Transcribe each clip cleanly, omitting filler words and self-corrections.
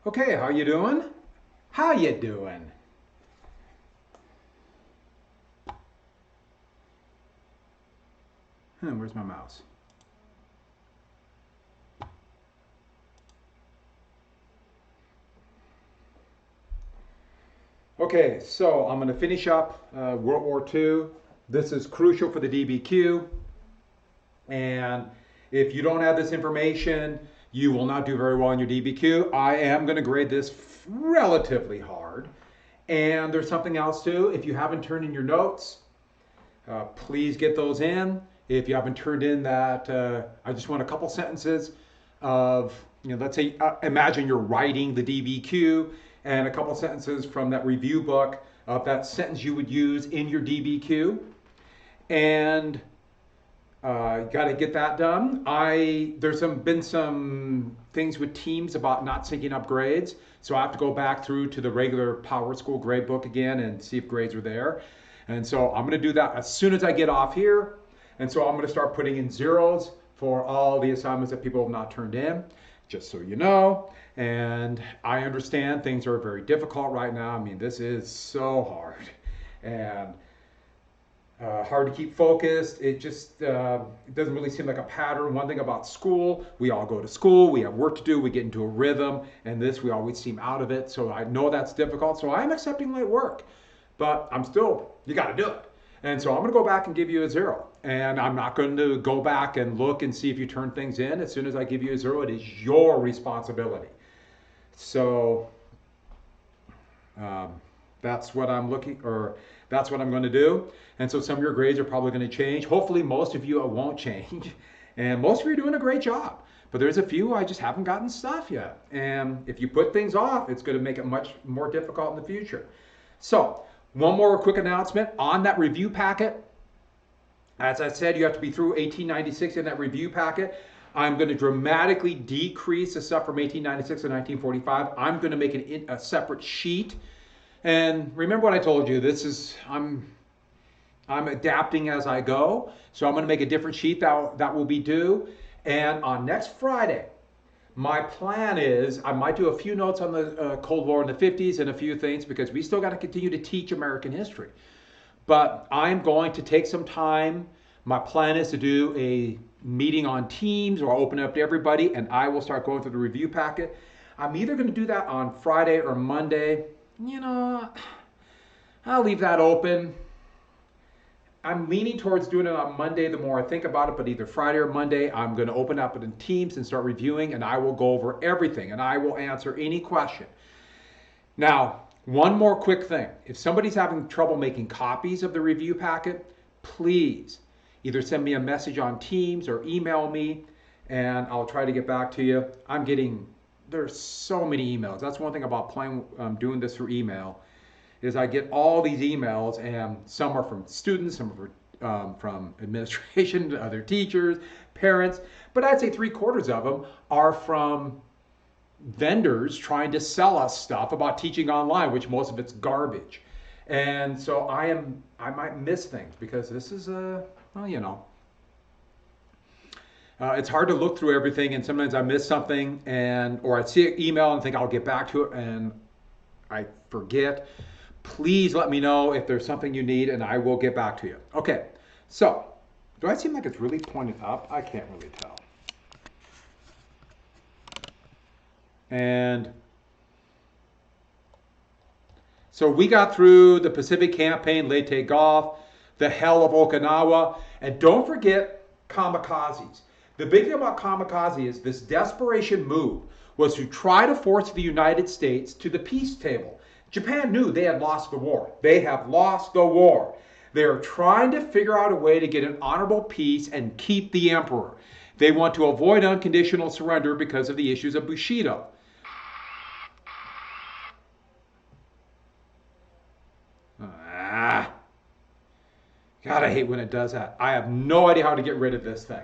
Okay, how you doing? How you doing? Where's my mouse? Okay, so I'm going to finish up World War II. This is crucial for the DBQ. And if you don't have this information, you will not do very well in your DBQ. I am going to grade this relatively hard. And there's something else too. If you haven't turned in your notes, please get those in. If you haven't turned in that, I just want a couple sentences of, let's say, imagine you're writing the DBQ and a couple sentences from that review book of that sentence you would use in your DBQ. And got to get that done. There's been some things with teams about not syncing up grades, so I have to go back through to the regular Power School grade book again and see if grades are there. And so I'm going to do that as soon as I get off here. And so I'm going to start putting in zeros for all the assignments that people have not turned in, just so you know. And I understand things are very difficult right now. I mean, this is so hard. And hard to keep focused. It just it doesn't really seem like a pattern. One thing about school, we all go to school, we have work to do, we get into a rhythm, and this, we always seem out of it. So I know that's difficult. So I'm accepting late work, but I'm still, you got to do it. And so I'm going to go back and give you a zero. And I'm not going to go back and look and see if you turn things in. As soon as I give you a zero, it is your responsibility. So that's what I'm that's what I'm going to do. And so some of your grades are probably going to change. Hopefully most of you it won't change. And most of you are doing a great job. But there's a few I just haven't gotten stuff yet. And if you put things off, it's going to make it much more difficult in the future. So one more quick announcement on that review packet. As I said, you have to be through 1896 in that review packet. I'm going to dramatically decrease the stuff from 1896 to 1945. I'm going to make a separate sheet. And remember what I told you, I'm adapting as I go. So I'm going to make a different sheet that will be due. And on next Friday, my plan is I might do a few notes on the Cold War in the 50s and a few things because we still got to continue to teach American history. But I'm going to take some time. My plan is to do a meeting on Teams or open it up to everybody, and I will start going through the review packet. I'm either going to do that on Friday or Monday. I'll leave that open. I'm leaning towards doing it on Monday the more I think about it, but either Friday or Monday, I'm going to open up it in Teams and start reviewing, and I will go over everything, and I will answer any question. Now, one more quick thing. If somebody's having trouble making copies of the review packet, please either send me a message on Teams or email me, and I'll try to get back to you. There's so many emails. That's one thing about doing this through email, is I get all these emails, and some are from students, some are from administration, other teachers, parents, but I'd say 3/4 of them are from vendors trying to sell us stuff about teaching online, which most of it's garbage. And so I might miss things because this is it's hard to look through everything, and sometimes I miss something, or I see an email and think I'll get back to it, and I forget. Please let me know if there's something you need, and I will get back to you. Okay, so do I seem like it's really pointed up? I can't really tell. And so we got through the Pacific Campaign, Leyte Gulf, the hell of Okinawa, and don't forget kamikazes. The big thing about kamikaze is this desperation move was to try to force the United States to the peace table. Japan knew they had lost the war. They have lost the war. They are trying to figure out a way to get an honorable peace and keep the emperor. They want to avoid unconditional surrender because of the issues of Bushido. God, I hate when it does that. I have no idea how to get rid of this thing.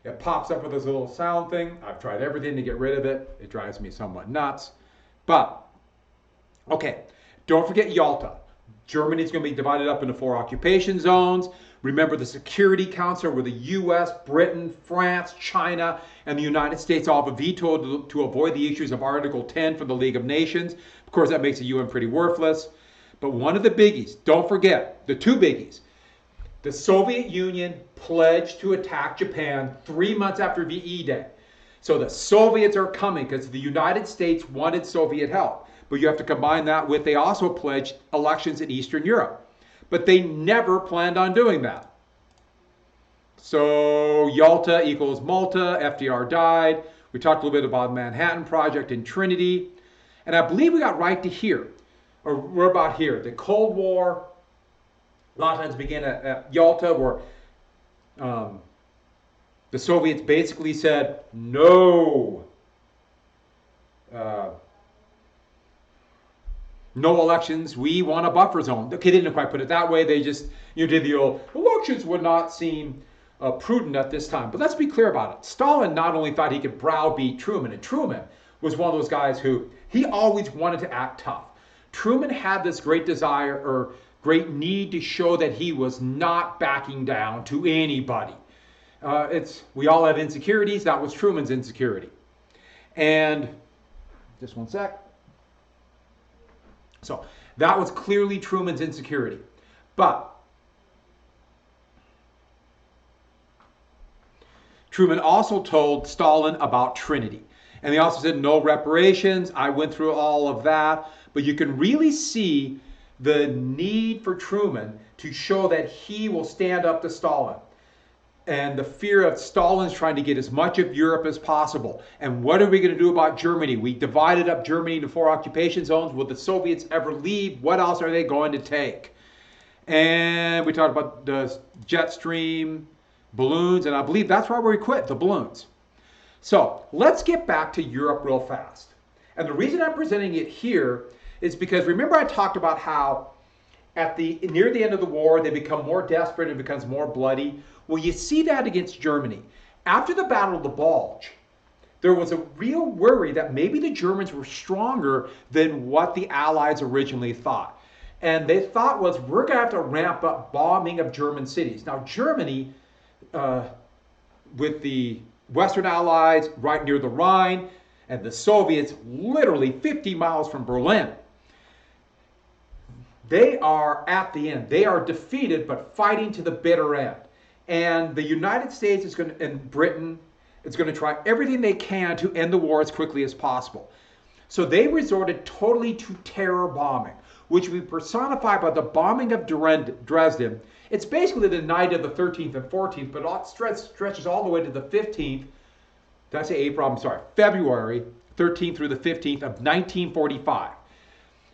It pops up with this little sound thing. I've tried everything to get rid of it. It drives me somewhat nuts. But, okay, don't forget Yalta. Germany's going to be divided up into 4 occupation zones. Remember the Security Council where the US, Britain, France, China, and the United States all have a veto to avoid the issues of Article 10 from the League of Nations. Of course, that makes the UN pretty worthless. But one of the biggies, don't forget, the two biggies. The Soviet Union pledged to attack Japan 3 months after VE Day. So the Soviets are coming because the United States wanted Soviet help. But you have to combine that with they also pledged elections in Eastern Europe. But they never planned on doing that. So Yalta equals Malta, FDR died. We talked a little bit about the Manhattan Project and Trinity. And I believe we got right to here, or we're about here. The Cold War, a lot of times began at Yalta, where the Soviets basically said, no. No elections, we want a buffer zone. Okay, they didn't quite put it that way. They just did the old, elections would not seem prudent at this time. But let's be clear about it. Stalin not only thought he could browbeat Truman, and Truman was one of those guys who, he always wanted to act tough. Truman had this great desire or great need to show that he was not backing down to anybody. We all have insecurities. That was Truman's insecurity. And just one sec. So that was clearly Truman's insecurity. But Truman also told Stalin about Trinity. And they also said no reparations. I went through all of that. But you can really see the need for Truman to show that he will stand up to Stalin. And the fear of Stalin's trying to get as much of Europe as possible. And what are we going to do about Germany? We divided up Germany into 4 occupation zones. Will the Soviets ever leave? What else are they going to take? And we talked about the jet stream, balloons, and I believe that's why we quit, the balloons. So let's get back to Europe real fast. And the reason I'm presenting it here is because remember I talked about how near the end of the war they become more desperate and it becomes more bloody. Well, you see that against Germany. After the Battle of the Bulge, there was a real worry that maybe the Germans were stronger than what the Allies originally thought. And they thought was, we're going to have to ramp up bombing of German cities. Now, Germany, with the Western Allies right near the Rhine, and the Soviets literally 50 miles from Berlin, they are at the end. They are defeated, but fighting to the bitter end. And the United States is going to, and Britain is going to try everything they can to end the war as quickly as possible. So they resorted totally to terror bombing, which we personify by the bombing of Dresden. It's basically the night of the 13th and 14th, but it stretches all the way to the 15th. Did I say April? I'm sorry, February 13th through the 15th of 1945.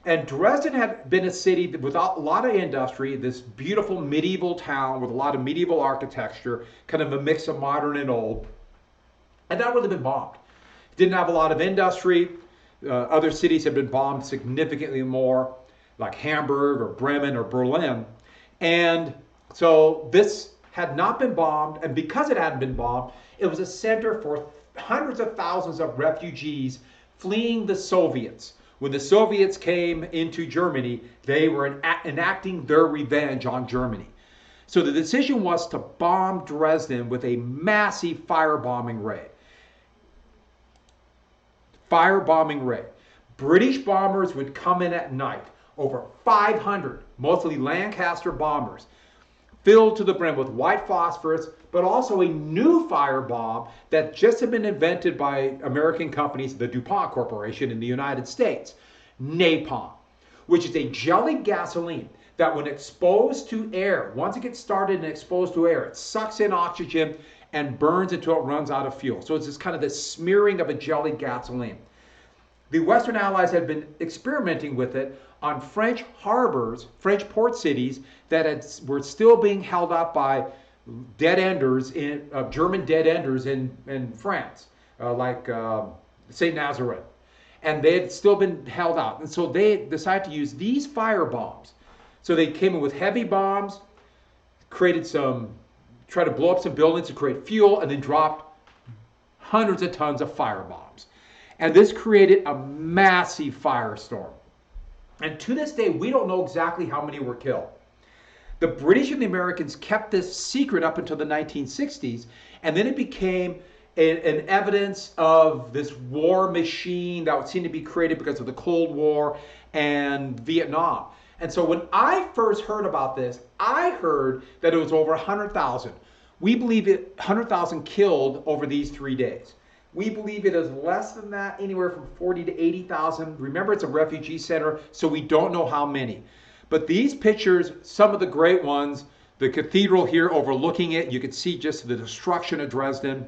And Dresden had been a city with a lot of industry, this beautiful medieval town with a lot of medieval architecture, kind of a mix of modern and old. And that really been bombed. Didn't have a lot of industry. Other cities have been bombed significantly more, like Hamburg or Bremen or Berlin. And so this had not been bombed. And because it hadn't been bombed, it was a center for hundreds of thousands of refugees fleeing the Soviets. When the Soviets came into Germany, they were enacting their revenge on Germany. So the decision was to bomb Dresden with a massive firebombing raid. Firebombing raid. British bombers would come in at night, over 500, mostly Lancaster bombers, filled to the brim with white phosphorus, but also a new firebomb that just had been invented by American companies, the DuPont Corporation in the United States, napalm, which is a jellied gasoline that when exposed to air, once it gets started and exposed to air, it sucks in oxygen and burns until it runs out of fuel. So it's this kind of this smearing of a jellied gasoline. The Western Allies had been experimenting with it on French harbors, French port cities that were still being held up by German dead enders in France, like St. Nazareth. And they had still been held out. And so they decided to use these fire bombs. So they came in with heavy bombs, tried to blow up some buildings to create fuel, and then dropped hundreds of tons of fire bombs. And this created a massive firestorm. And to this day, we don't know exactly how many were killed. The British and the Americans kept this secret up until the 1960s, and then it became an evidence of this war machine that would seem to be created because of the Cold War and Vietnam. And so when I first heard about this, I heard that it was over 100,000. We believe it 100,000 killed over these 3 days. We believe it is less than that, anywhere from 40 to 80,000. Remember, it's a refugee center, so we don't know how many. But these pictures, some of the great ones, the cathedral here overlooking it, you can see just the destruction of Dresden.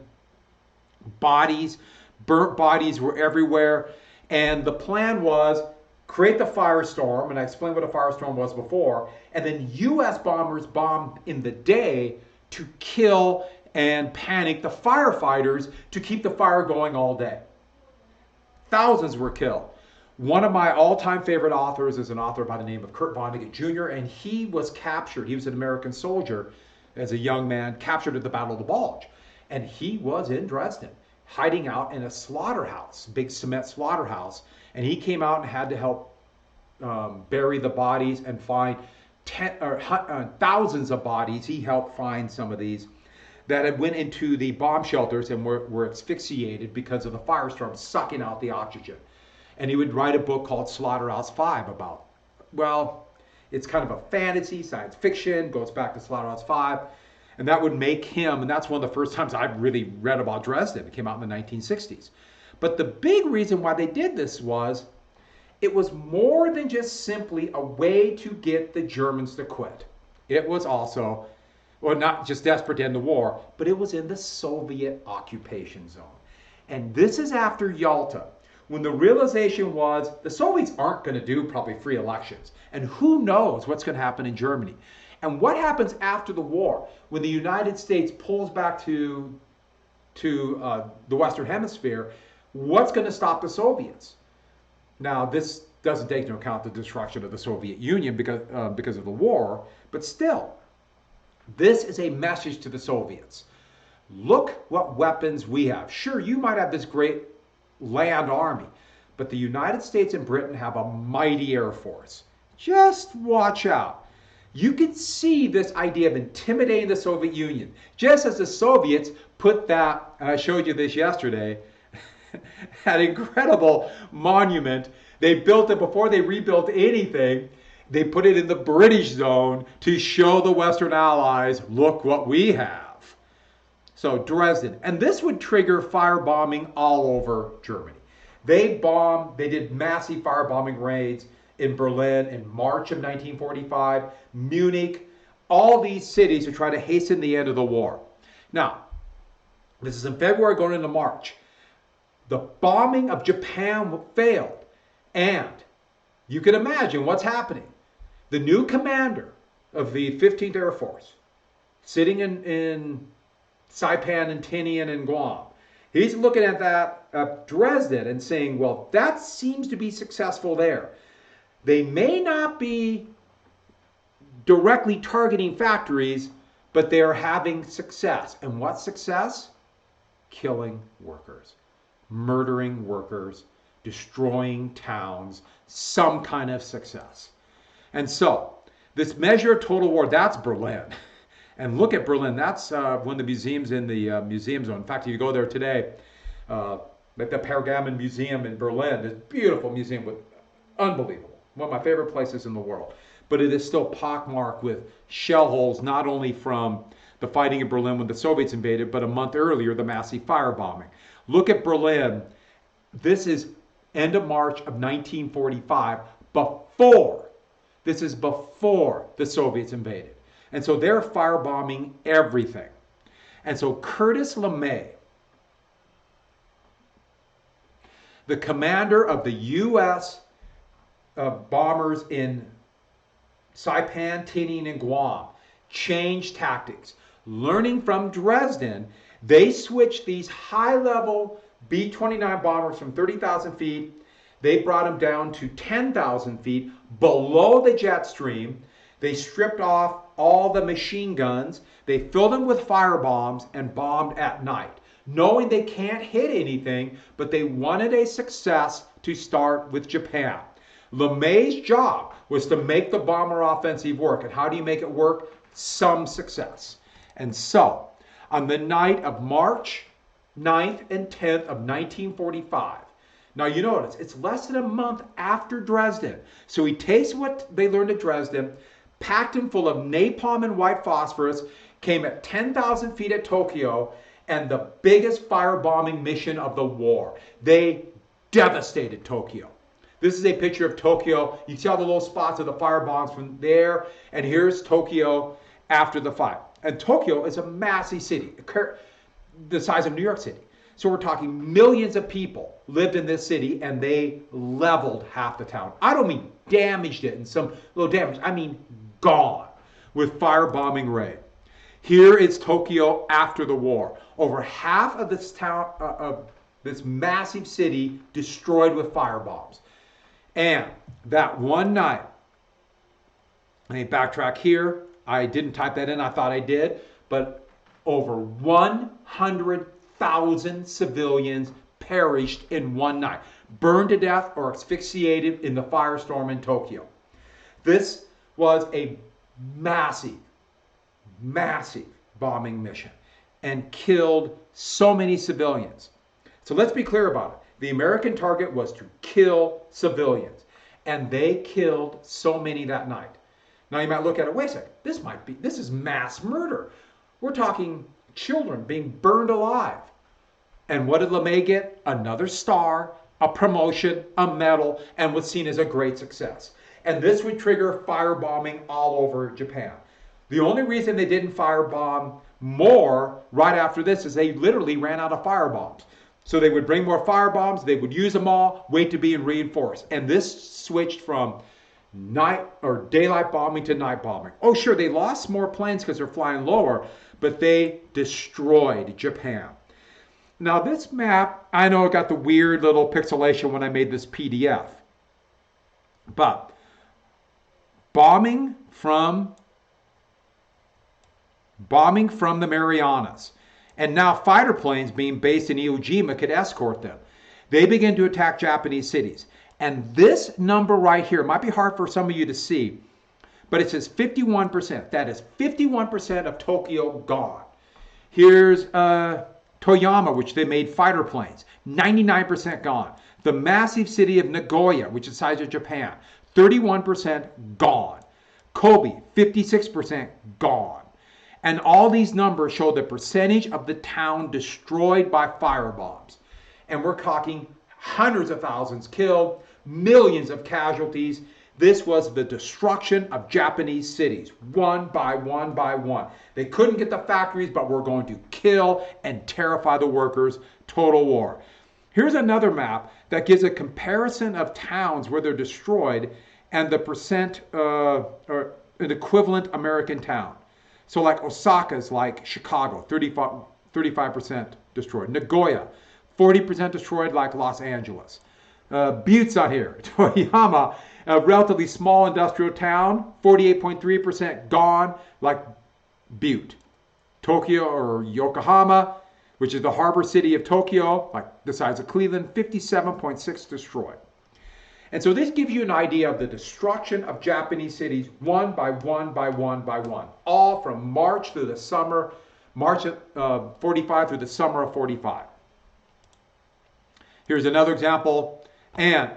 Bodies, burnt bodies were everywhere. And the plan was create the firestorm, and I explained what a firestorm was before, and then U.S. bombers bombed in the day to kill and panic the firefighters to keep the fire going all day. Thousands were killed. One of my all-time favorite authors is an author by the name of Kurt Vonnegut Jr., and he was captured. He was an American soldier as a young man, captured at the Battle of the Bulge. And he was in Dresden, hiding out in a slaughterhouse, big cement slaughterhouse. And he came out and had to help bury the bodies and find thousands of bodies. He helped find some of these that had went into the bomb shelters and were asphyxiated because of the firestorm sucking out the oxygen. And he would write a book called Slaughterhouse 5 about, well, it's kind of a fantasy, science fiction, goes back to Slaughterhouse 5. And that would make him, and that's one of the first times I really read about Dresden. It came out in the 1960s. But the big reason why they did this was it was more than just simply a way to get the Germans to quit. It was also, well, not just desperate to end the war, but it was in the Soviet occupation zone. And this is after Yalta, when the realization was the Soviets aren't going to do probably free elections. And who knows what's going to happen in Germany. And what happens after the war when the United States pulls back to the Western Hemisphere? What's going to stop the Soviets? Now, this doesn't take into account the destruction of the Soviet Union because of the war, but still, this is a message to the Soviets. Look what weapons we have. Sure, you might have this great land army, but the United States and Britain have a mighty air force. Just watch out. You can see this idea of intimidating the Soviet Union, just as the Soviets put that, and I showed you this yesterday, that incredible monument. They built it before they rebuilt anything. They put it in the British zone to show the Western Allies, look what we have. So Dresden, and this would trigger firebombing all over Germany. They did massive firebombing raids in Berlin in March of 1945, Munich, all these cities to try to hasten the end of the war. Now, this is in February going into March. The bombing of Japan failed, and you can imagine what's happening. The new commander of the 15th Air Force, sitting in Saipan and Tinian and Guam, he's looking at that Dresden and saying, well, that seems to be successful there. They may not be directly targeting factories, but they are having success. And what success? Killing workers, murdering workers, destroying towns, some kind of success. And so, this measure of total war, that's Berlin. And look at Berlin. That's one of the museums in the museum zone. In fact, if you go there today, at the Pergamon Museum in Berlin, this beautiful museum with unbelievable. One of my favorite places in the world. But it is still pockmarked with shell holes, not only from the fighting in Berlin when the Soviets invaded, but a month earlier, the massive firebombing. Look at Berlin. This is end of March of 1945, this is before the Soviets invaded. And so they're firebombing everything. And so Curtis LeMay, the commander of the U.S. Bombers in Saipan, Tinian, and Guam, changed tactics. Learning from Dresden, they switched these high-level B-29 bombers from 30,000 feet. They brought them down to 10,000 feet below the jet stream. They stripped off all the machine guns. They filled them with firebombs and bombed at night, knowing they can't hit anything, but they wanted a success to start with Japan. LeMay's job was to make the bomber offensive work. And how do you make it work? Some success. And so, on the night of March 9th and 10th of 1945, now you notice, it's less than a month after Dresden. So he takes what they learned at Dresden, packed him full of napalm and white phosphorus, came at 10,000 feet at Tokyo, and the biggest firebombing mission of the war. They devastated Tokyo. This is a picture of Tokyo. You see all the little spots of the firebombs from there, and here's Tokyo after the fire. And Tokyo is a massive city, the size of New York City. So we're talking millions of people lived in this city, and they leveled half the town. I don't mean damaged it and some little damage. I mean gone with firebombing raid. Here is Tokyo after the war. Over half of this town, of this massive city, destroyed with firebombs. And that one night, let me backtrack here. I didn't type that in. I thought I did. But over 100,000 civilians perished in one night, burned to death or asphyxiated in the firestorm in Tokyo. This was a massive, massive bombing mission and killed so many civilians. So let's be clear about it. The American target was to kill civilians, and they killed so many that night. Now you might look at it, wait a second, this is mass murder. We're talking children being burned alive. And what did LeMay get? Another star, a promotion, a medal, and was seen as a great success. And this would trigger firebombing all over Japan. The only reason they didn't firebomb more right after this is they literally ran out of firebombs. So they would bring more firebombs, they would use them all, wait to be reinforced. And this switched from night or daylight bombing to night bombing. Oh, sure, they lost more planes because they're flying lower, but they destroyed Japan. Now this map, I know it got the weird little pixelation when I made this PDF, but bombing from the Marianas, and now fighter planes being based in Iwo Jima could escort them. They began to attack Japanese cities. And this number right here might be hard for some of you to see, but it says 51%. That is 51% of Tokyo gone. Here's Toyama, which they made fighter planes, 99% gone. The massive city of Nagoya, which is the size of Japan, 31% gone. Kobe, 56% gone. And all these numbers show the percentage of the town destroyed by firebombs. And we're talking hundreds of thousands killed, millions of casualties. This was the destruction of Japanese cities, one by one by one. They couldn't get the factories, but we're going to kill and terrify the workers. Total war. Here's another map that gives a comparison of towns where they're destroyed and the percent, or an equivalent American town. So like Osaka's like Chicago, 35% destroyed. Nagoya, 40% destroyed like Los Angeles. Butte's on here. Toyama, a relatively small industrial town, 48.3% gone like Butte. Tokyo or Yokohama, which is the harbor city of Tokyo, like the size of Cleveland, 57.6% destroyed. And so this gives you an idea of the destruction of Japanese cities one by one by one by one, all from March through the summer, March of 45 through the summer of 45. Here's another example. And,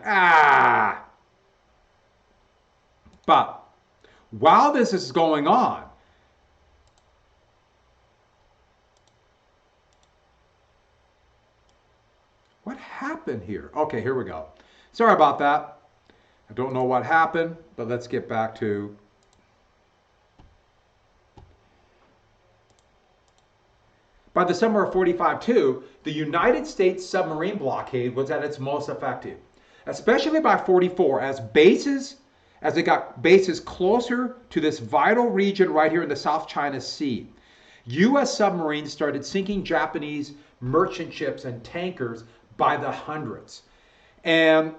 but while this is going on, what happened here? Okay, here we go. Sorry about that. I don't know what happened, but let's get back to by the summer of 45 too, the United States submarine blockade was at its most effective, especially by 44 as it got bases closer to this vital region right here in the South China Sea. U.S. submarines started sinking Japanese merchant ships and tankers by the hundreds. And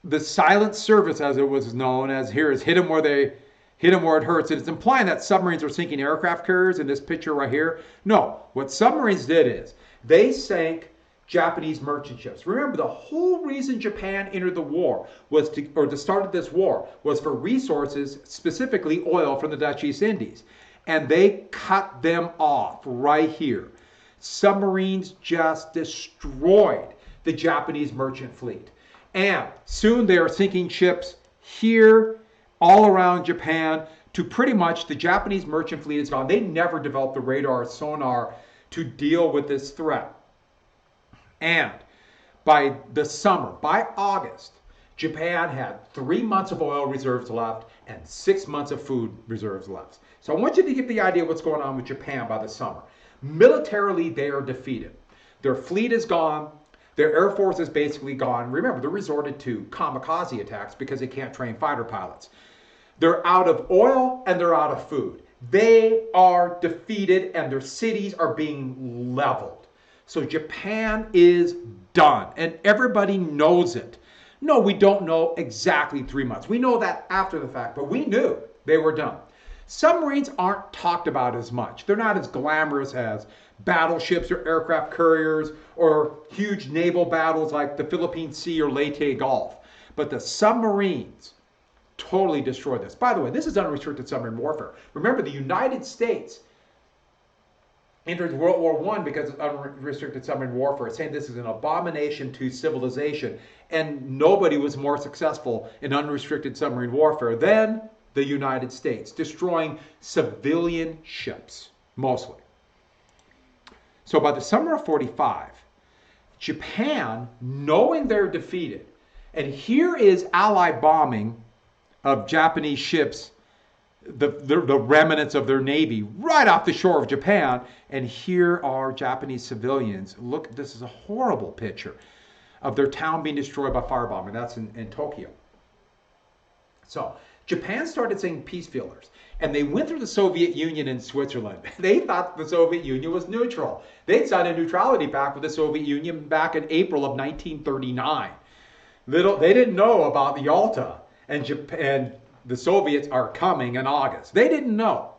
the silent service, as it was known as here, is hit them where it hurts. And it's implying that submarines are sinking aircraft carriers in this picture right here. No, what submarines did is they sank Japanese merchant ships. Remember, the whole reason Japan entered the war was to, or the start of this war, was for resources, specifically oil from the Dutch East Indies. And they cut them off right here. Submarines just destroyed the Japanese merchant fleet. And soon they are sinking ships here, all around Japan, to pretty much the Japanese merchant fleet is gone. They never developed the radar, sonar to deal with this threat. And by the summer, by August, Japan had 3 months of oil reserves left and 6 months of food reserves left. So I want you to get the idea of what's going on with Japan by the summer. Militarily, they are defeated. Their fleet is gone. Their air force is basically gone. Remember, they're resorted to kamikaze attacks because they can't train fighter pilots. They're out of oil and they're out of food. They are defeated and their cities are being leveled. So Japan is done, and everybody knows it. No, we don't know exactly 3 months. We know that after the fact, but we knew they were done. Submarines aren't talked about as much. They're not as glamorous as battleships or aircraft carriers or huge naval battles like the Philippine Sea or Leyte Gulf. But the submarines totally destroyed this. By the way, this is unrestricted submarine warfare. Remember, the United States entered World War I because of unrestricted submarine warfare, saying this is an abomination to civilization. And nobody was more successful in unrestricted submarine warfare than the United States, destroying civilian ships, mostly. So by the summer of 45, Japan, knowing they're defeated, and here is Allied bombing of Japanese ships, the remnants of their navy, right off the shore of Japan, and here are Japanese civilians. Look, this is a horrible picture of their town being destroyed by firebombing. That's in Tokyo. So Japan started sending peace feelers, and they went through the Soviet Union and Switzerland. They thought the Soviet Union was neutral. They'd signed a neutrality pact with the Soviet Union back in April of 1939. They didn't know about the Yalta, and Japan, the Soviets are coming in August. They didn't know.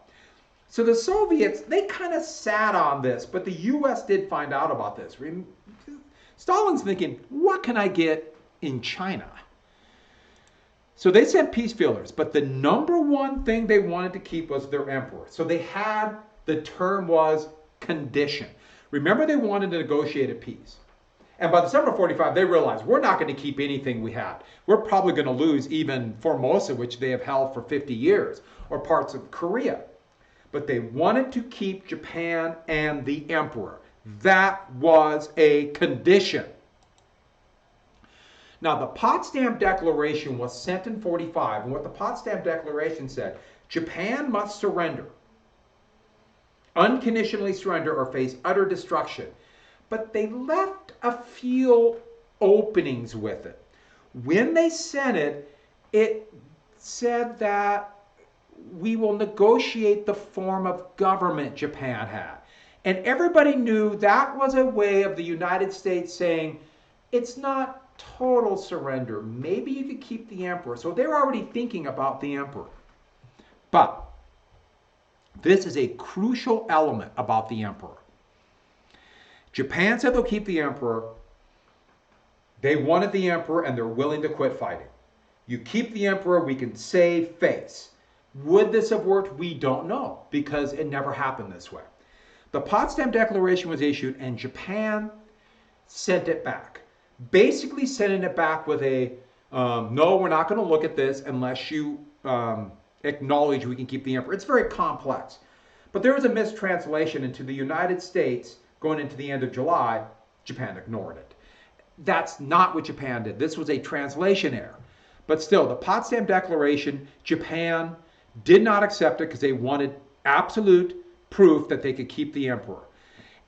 So the Soviets, they kind of sat on this, but the U.S. did find out about this. Stalin's thinking, what can I get in China? So they sent peace feelers, but the number one thing they wanted to keep was their emperor. So they had, the term was condition. Remember, they wanted to negotiate a peace. And by the summer of 45, they realized we're not going to keep anything we had. We're probably going to lose even Formosa, which they have held for 50 years, or parts of Korea. But they wanted to keep Japan and the emperor. That was a condition. Now, the Potsdam Declaration was sent in 45, and what the Potsdam Declaration said, Japan must surrender, unconditionally surrender, or face utter destruction. But they left a few openings with it. When they sent it, it said that we will negotiate the form of government Japan had. And everybody knew that was a way of the United States saying, it's not total surrender. Maybe you could keep the emperor. So they're already thinking about the emperor. But this is a crucial element about the emperor. Japan said they'll keep the emperor. They wanted the emperor and they're willing to quit fighting. You keep the emperor, we can save face. Would this have worked? We don't know, because it never happened this way. The Potsdam Declaration was issued and Japan sent it back. Basically sending it back with a, no, we're not going to look at this unless you acknowledge we can keep the emperor. It's very complex. But there was a mistranslation into the United States going into the end of July. Japan ignored it. That's not what Japan did. This was a translation error. But still, the Potsdam Declaration, Japan did not accept it because they wanted absolute proof that they could keep the emperor.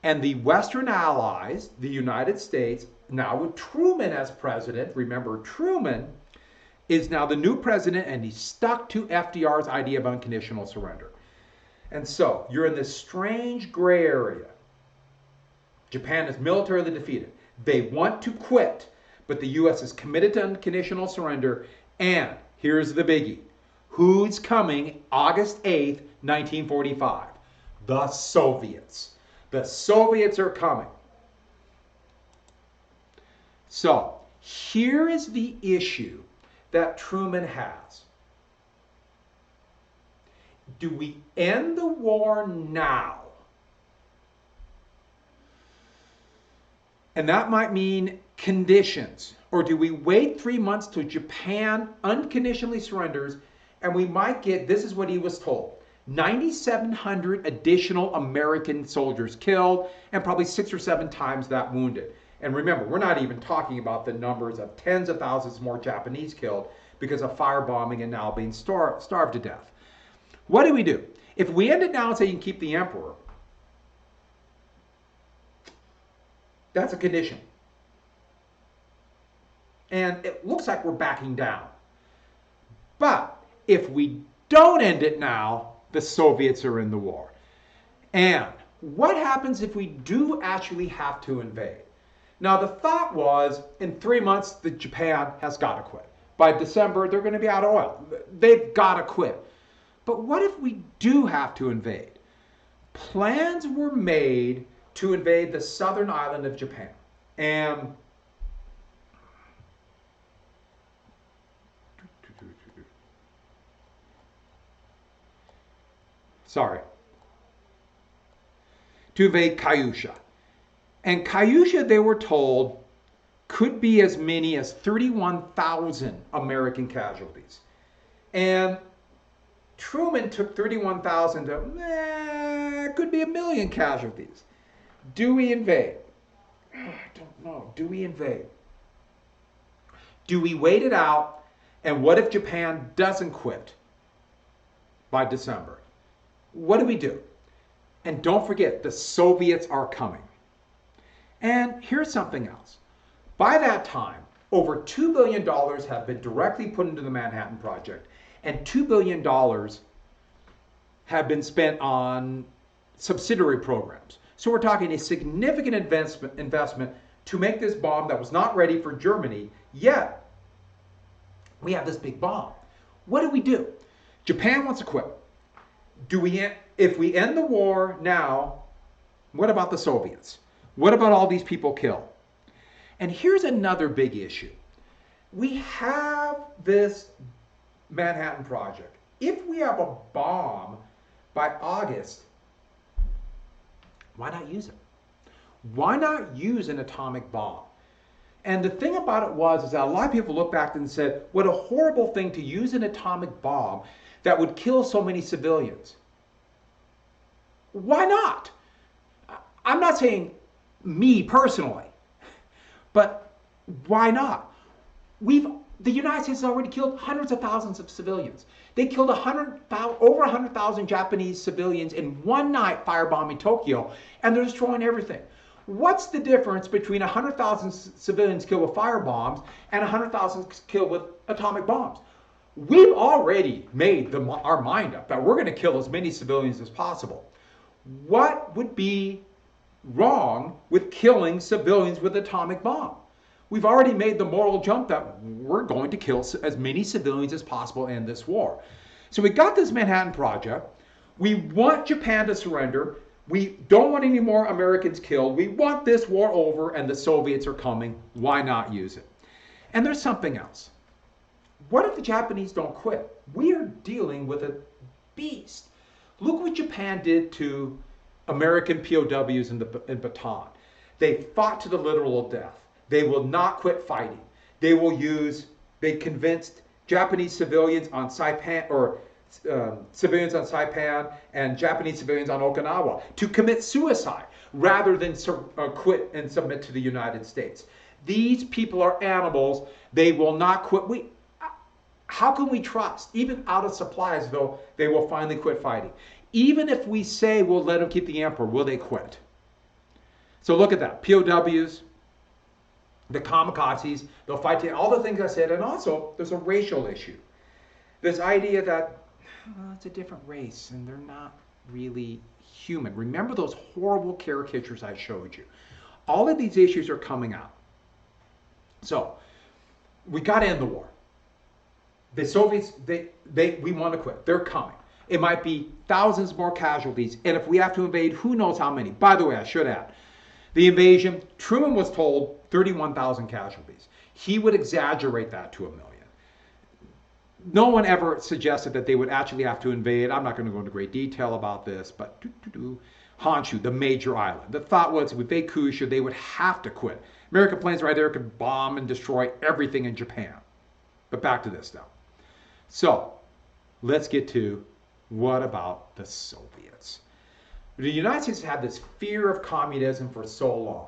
And the Western allies, the United States, now with Truman as president, remember Truman is now the new president and he's stuck to FDR's idea of unconditional surrender. And so you're in this strange gray area. Japan is militarily defeated. They want to quit, but the U.S. is committed to unconditional surrender. And here's the biggie. Who's coming August 8th, 1945? The Soviets. The Soviets are coming. So here is the issue that Truman has. Do we end the war now? And that might mean conditions. Or do we wait 3 months till Japan unconditionally surrenders and we might get, this is what he was told, 9,700 additional American soldiers killed and probably 6 or 7 times that wounded. And remember, we're not even talking about the numbers of tens of thousands more Japanese killed because of firebombing and now being starved to death. What do we do? If we end it now and say you can keep the emperor, that's a condition. And it looks like we're backing down. But if we don't end it now, the Soviets are in the war. And what happens if we do actually have to invade? Now, the thought was in 3 months, Japan has got to quit. By December, they're going to be out of oil. They've got to quit. But what if we do have to invade? Plans were made to invade the southern island of Japan. And to invade Kyushu. And Kyushu, they were told, could be as many as 31,000 American casualties. And Truman took 31,000 to, could be 1 million casualties. Do we invade? I don't know. Do we invade? Do we wait it out? And what if Japan doesn't quit by December? What do we do? And don't forget, the Soviets are coming. And here's something else. By that time, over $2 billion have been directly put into the Manhattan Project, and $2 billion have been spent on subsidiary programs. So we're talking a significant investment to make this bomb that was not ready for Germany, yet we have this big bomb. What do? Japan wants to quit. If we end the war now, what about the Soviets? What about all these people killed? And here's another big issue. We have this Manhattan Project. If we have a bomb by August, why not use it? Why not use an atomic bomb? And the thing about it is that a lot of people look back and said, what a horrible thing to use an atomic bomb that would kill so many civilians. Why not? I'm not saying me personally, but why not? The United States has already killed hundreds of thousands of civilians. They killed over 100,000 Japanese civilians in one night firebombing Tokyo, and they're destroying everything. What's the difference between 100,000 civilians killed with firebombs and 100,000 killed with atomic bombs? We've already made our mind up that we're going to kill as many civilians as possible. What would be wrong with killing civilians with atomic bomb? We've already made the moral jump that we're going to kill as many civilians as possible in this war. So we got this Manhattan Project. We want Japan to surrender. We don't want any more Americans killed. We want this war over, and the Soviets are coming. Why not use it? And there's something else. What if the Japanese don't quit? We are dealing with a beast. Look what Japan did to American POWs in Bataan. They fought to the literal death. They will not quit fighting. They convinced Japanese civilians on Saipan, or civilians on Saipan and Japanese civilians on Okinawa to commit suicide rather than quit and submit to the United States. These people are animals. They will not quit. How can we trust, even out of supplies, though, they will finally quit fighting? Even if we say we'll let them keep the emperor, will they quit? So look at that. POWs, the kamikazes, they'll fight to all the things I said. And also, there's a racial issue. This idea that it's a different race and they're not really human. Remember those horrible caricatures I showed you. All of these issues are coming out. So, we got to end the war. The Soviets, we want to quit. They're coming. It might be thousands more casualties. And if we have to invade, who knows how many. By the way, I should add, The invasion, Truman was told 31,000 casualties. He would exaggerate that to 1,000,000. No one ever suggested that they would actually have to invade. I'm not going to go into great detail about this, but Honshu, the major island. The thought was if they Kyushu, they would have to quit. American planes right there could bomb and destroy everything in Japan. But back to this now. So let's get to what about the Soviets? The United States had this fear of communism for so long.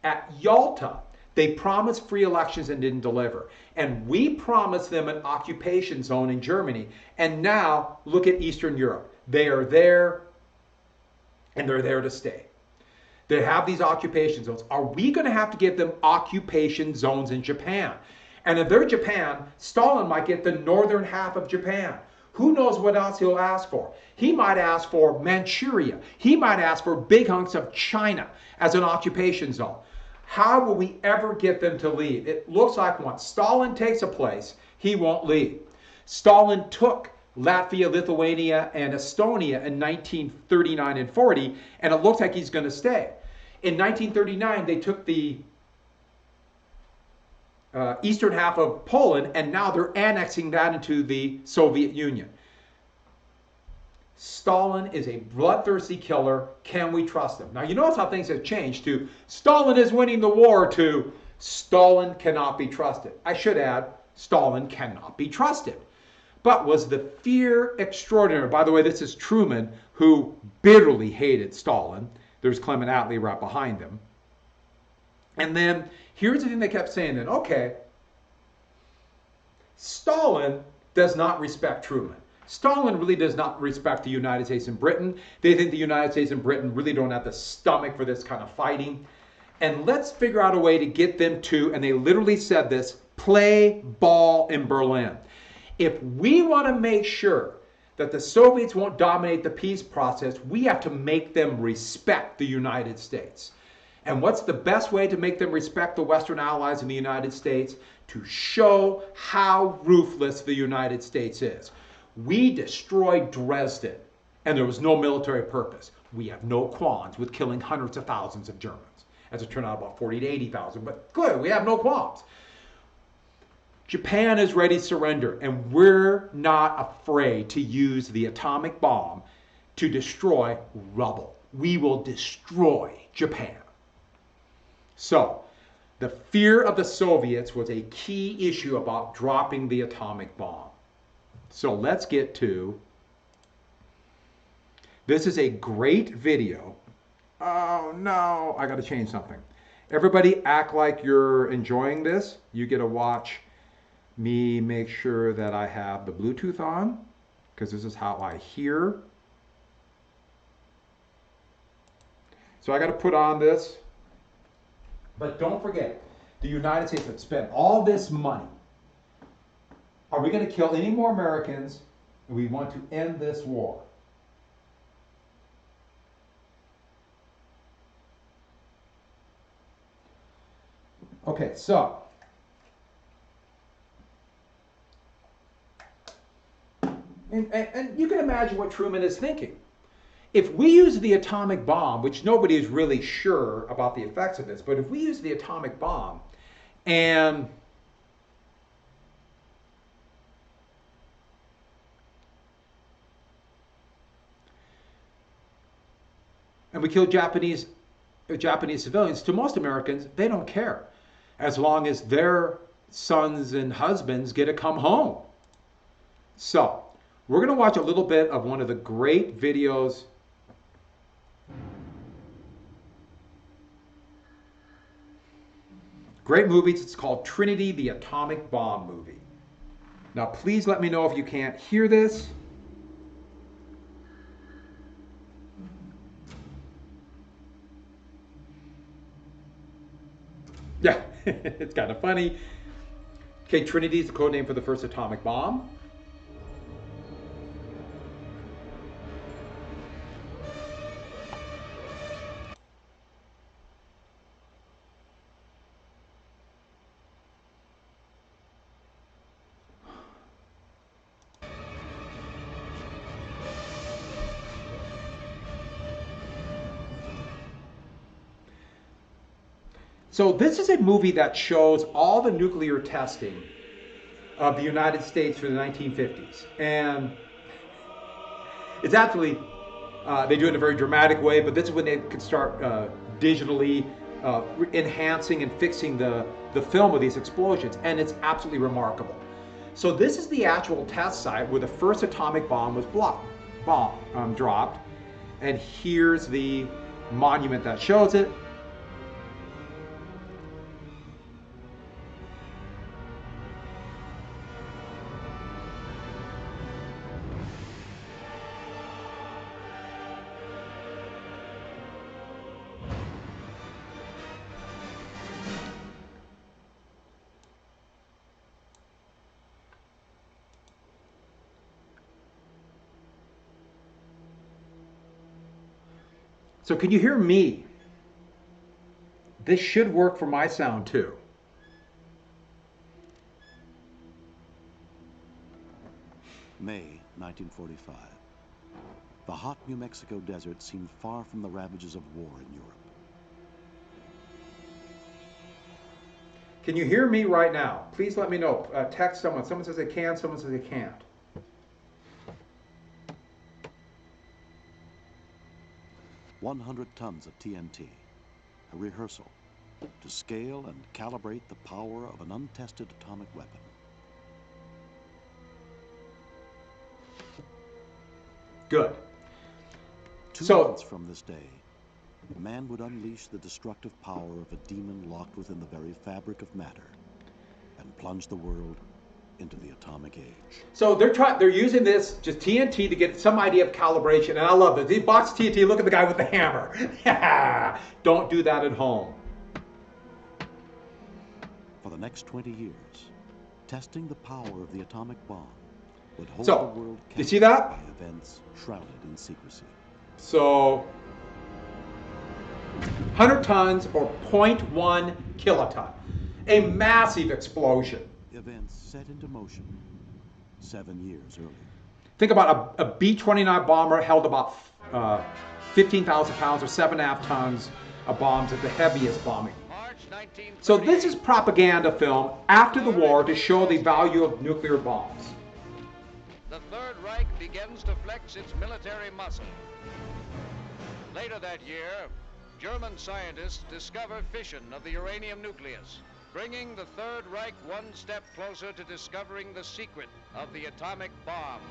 At Yalta, they promised free elections and didn't deliver. And we promised them an occupation zone in Germany. And now look at Eastern Europe. They are there and they're there to stay. They have these occupation zones. Are we going to have to give them occupation zones in Japan? And if they're Japan, Stalin might get the northern half of Japan. Who knows what else he'll ask for? He might ask for Manchuria. He might ask for big hunks of China as an occupation zone. How will we ever get them to leave? It looks like once Stalin takes a place, he won't leave. Stalin took Latvia, Lithuania, and Estonia in 1939 and 40, and it looks like he's going to stay. In 1939, they took the eastern half of Poland, and now they're annexing that into the Soviet Union. Stalin is a bloodthirsty killer. Can we trust him? Now, you notice how things have changed to Stalin is winning the war to Stalin cannot be trusted. I should add, Stalin cannot be trusted. But was the fear extraordinary? By the way, this is Truman, who bitterly hated Stalin. There's Clement Attlee right behind him. And then here's the thing they kept saying then, okay, Stalin does not respect Truman. Stalin really does not respect the United States and Britain. They think the United States and Britain really don't have the stomach for this kind of fighting. And let's figure out a way to get them to, and they literally said this, play ball in Berlin. If we want to make sure that the Soviets won't dominate the peace process, we have to make them respect the United States. And what's the best way to make them respect the Western allies in the United States? To show how ruthless the United States is. We destroyed Dresden, and there was no military purpose. We have no qualms with killing hundreds of thousands of Germans. As it turned out, about 40 to 80,000, but clearly we have no qualms. Japan is ready to surrender, and we're not afraid to use the atomic bomb to destroy rubble. We will destroy Japan. So, the fear of the Soviets was a key issue about dropping the atomic bomb. So let's get to, this is a great video. Oh no, I gotta change something. Everybody act like you're enjoying this. You get to watch me make sure that I have the Bluetooth on, because this is how I hear. So I gotta put on this. But don't forget, the United States have spent all this money. Are we going to kill any more Americans? We want to end this war. Okay, so and you can imagine what Truman is thinking. If we use the atomic bomb, which nobody is really sure about the effects of this, but if we use the atomic bomb and we kill Japanese civilians, to most Americans, they don't care, as long as their sons and husbands get to come home. So, we're going to watch a little bit of one of the great videos. Great movies. It's called Trinity, the Atomic Bomb Movie. Now, please let me know if you can't hear this. Yeah, it's kind of funny. Okay, Trinity is the code name for the first atomic bomb. So this is a movie that shows all the nuclear testing of the United States through the 1950s. And it's actually, they do it in a very dramatic way, but this is when they could start digitally enhancing and fixing the film of these explosions. And it's absolutely remarkable. So this is the actual test site where the first atomic bomb was dropped. And here's the monument that shows it. So can you hear me? This should work for my sound too. May 1945. The hot New Mexico desert seemed far from the ravages of war in Europe. Can you hear me right now? Please let me know. Text someone. Someone says they can, someone says they can't. 100 tons of TNT, a rehearsal to scale and calibrate the power of an untested atomic weapon. Good. 2 months from this day, man would unleash the destructive power of a demon locked within the very fabric of matter and plunge the world into the atomic age. So they're using this just TNT to get some idea of calibration, and I love this. These box TNT, look at the guy with the hammer. Don't do that at home. For the next 20 years, testing the power of the atomic bomb would hold So, the world you see that? by events shrouded in secrecy. So 100 tons or 0.1 kiloton. A massive explosion. Events set into motion 7 years earlier. Think about a B-29 bomber held about 15,000 pounds or 7.5 tons of bombs at the heaviest bombing. So this is propaganda film after the war to show the value of nuclear bombs. The Third Reich begins to flex its military muscle. Later that year, German scientists discover fission of the uranium nucleus, bringing the Third Reich one step closer to discovering the secret of the atomic bomb.